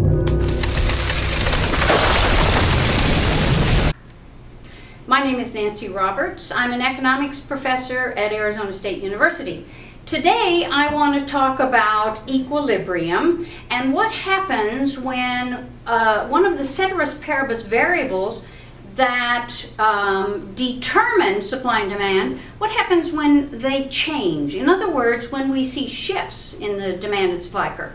My name is Nancy Roberts. I'm an economics professor at Arizona State University. Today I want to talk about equilibrium and what happens when one of the ceteris paribus variables that determine supply and demand, what happens when they change? In other words, when we see shifts in the demand and supply curve.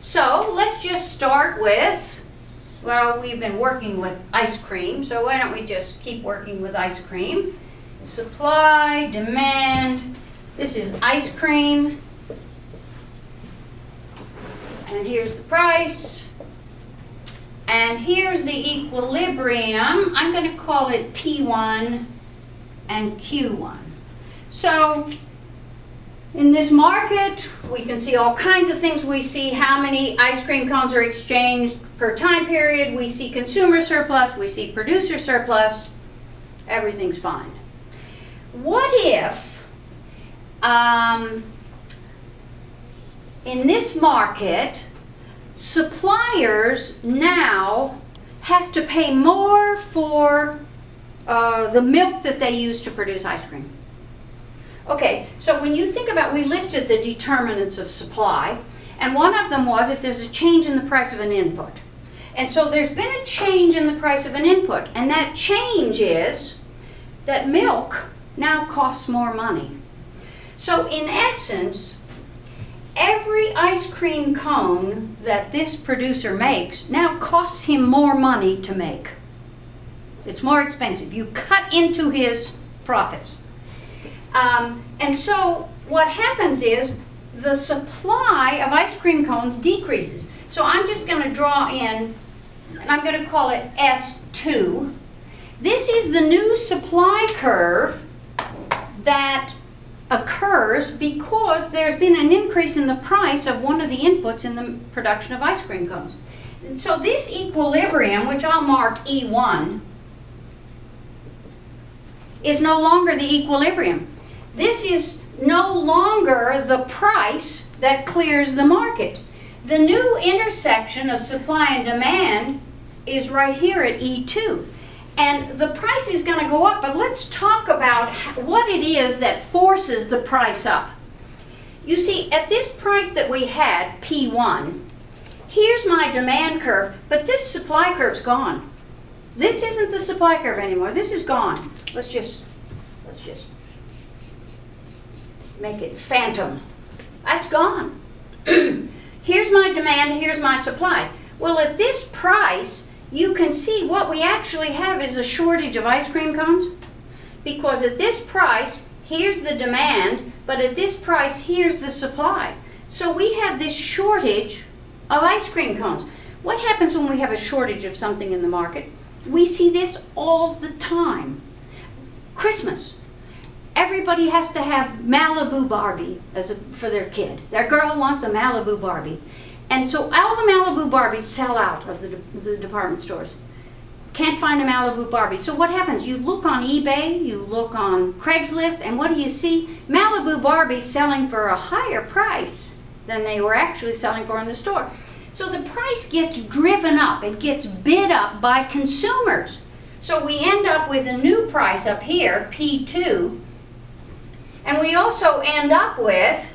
So let's just start with, well, we've been working with ice cream, so why don't we just keep working with ice cream? Supply, demand, this is ice cream, and here's the price. And here's the equilibrium. I'm going to call it P1 and Q1. So in this market, we can see all kinds of things. We see how many ice cream cones are exchanged per time period. We see consumer surplus. We see producer surplus. Everything's fine. What if in this market, suppliers now have to pay more for the milk that they use to produce ice cream? Okay, so when you think about, we listed the determinants of supply, and one of them was if there's a change in the price of an input. And so there's been a change in the price of an input, and that change is that milk now costs more money. So in essence, every ice cream cone that this producer makes now costs him more money to make. It's more expensive. You cut into his profits. And so what happens is the supply of ice cream cones decreases. So I'm just going to draw in, and I'm going to call it S2. This is the new supply curve that occurs because there's been an increase in the price of one of the inputs in the production of ice cream cones. And so this equilibrium, which I'll mark E1, is no longer the equilibrium. This is no longer the price that clears the market. The new intersection of supply and demand is right here at E2. And the price is going to go up, but let's talk about what it is that forces the price up. You see, at this price that we had, P1, here's my demand curve, but this supply curve's gone. This isn't the supply curve anymore. This is gone. Let's just make it phantom. That's gone. Here's my demand, here's my supply. Well, at this price, you can see what we actually have is a shortage of ice cream cones, because at this price, here's the demand, but at this price, here's the supply. So we have this shortage of ice cream cones. What happens when we have a shortage of something in the market? We see this all the time. Christmas. Everybody has to have Malibu Barbie for their kid. Their girl wants a Malibu Barbie. And so all the Malibu Barbies sell out of the department stores. Can't find a Malibu Barbie. So what happens? You look on eBay, you look on Craigslist, and what do you see? Malibu Barbies selling for a higher price than they were actually selling for in the store. So the price gets driven up. It gets bid up by consumers. So we end up with a new price up here, P2, and we also end up with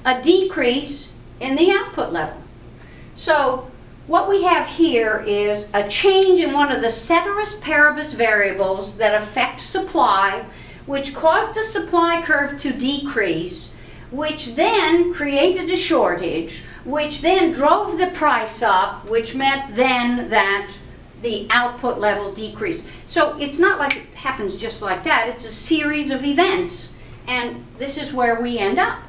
a decrease in the output level. So what we have here is a change in one of the ceteris paribus variables that affect supply, which caused the supply curve to decrease, which then created a shortage, which then drove the price up, which meant then that the output level decreased. So it's not like it happens just like that. It's a series of events, and this is where we end up.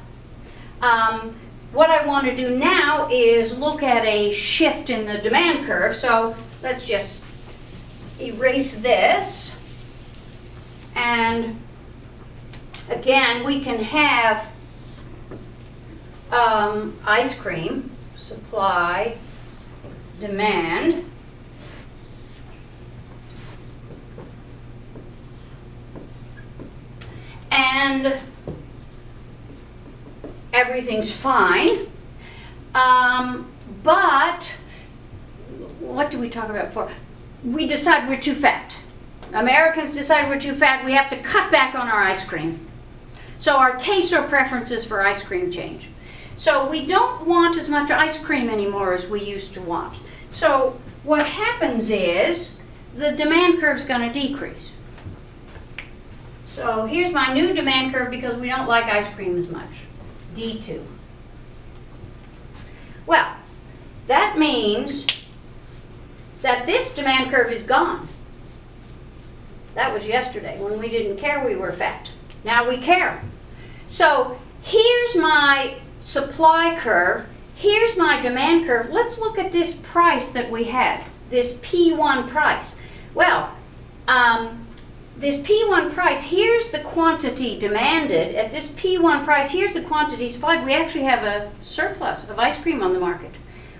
What I want to do now is look at a shift in the demand curve. So let's just erase this. And again, we can have ice cream, supply, demand. And everything's fine. But what do we talk about before? We decide we're too fat. Americans decide we're too fat. We have to cut back on our ice cream. So our tastes or preferences for ice cream change. So we don't want as much ice cream anymore as we used to want. So what happens is the demand curve is going to decrease. So here's my new demand curve because we don't like ice cream as much. D2. Well, that means that this demand curve is gone. That was yesterday when we didn't care we were fat. Now we care. So here's my supply curve. Here's my demand curve. Let's look at this price that we had, this P1 price. Well, this P1 price, here's the quantity demanded. At this P1 price, here's the quantity supplied. We actually have a surplus of ice cream on the market.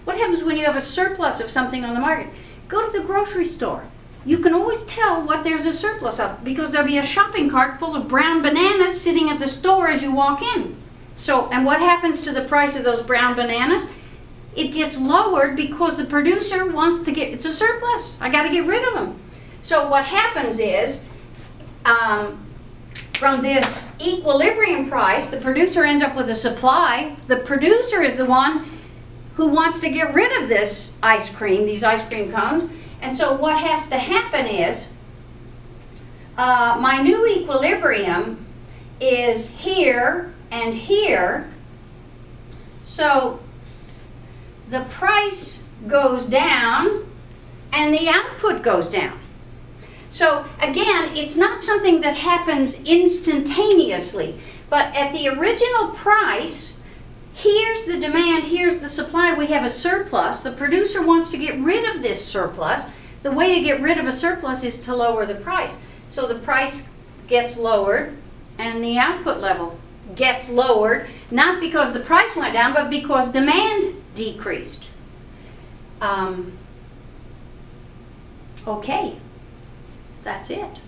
What happens when you have a surplus of something on the market? Go to the grocery store. You can always tell what there's a surplus of because there'll be a shopping cart full of brown bananas sitting at the store as you walk in. So, and what happens to the price of those brown bananas? It gets lowered because the producer wants to get, it's a surplus. I got to get rid of them. So what happens is, from this equilibrium price, the producer ends up with a supply. The producer is the one who wants to get rid of this ice cream, these ice cream cones. And so what has to happen is, my new equilibrium is here and here. So the price goes down and the output goes down. So again, it's not something that happens instantaneously, but at the original price, here's the demand, here's the supply, we have a surplus. The producer wants to get rid of this surplus. The way to get rid of a surplus is to lower the price. So the price gets lowered and the output level gets lowered, not because the price went down, but because demand decreased. Okay, that's it.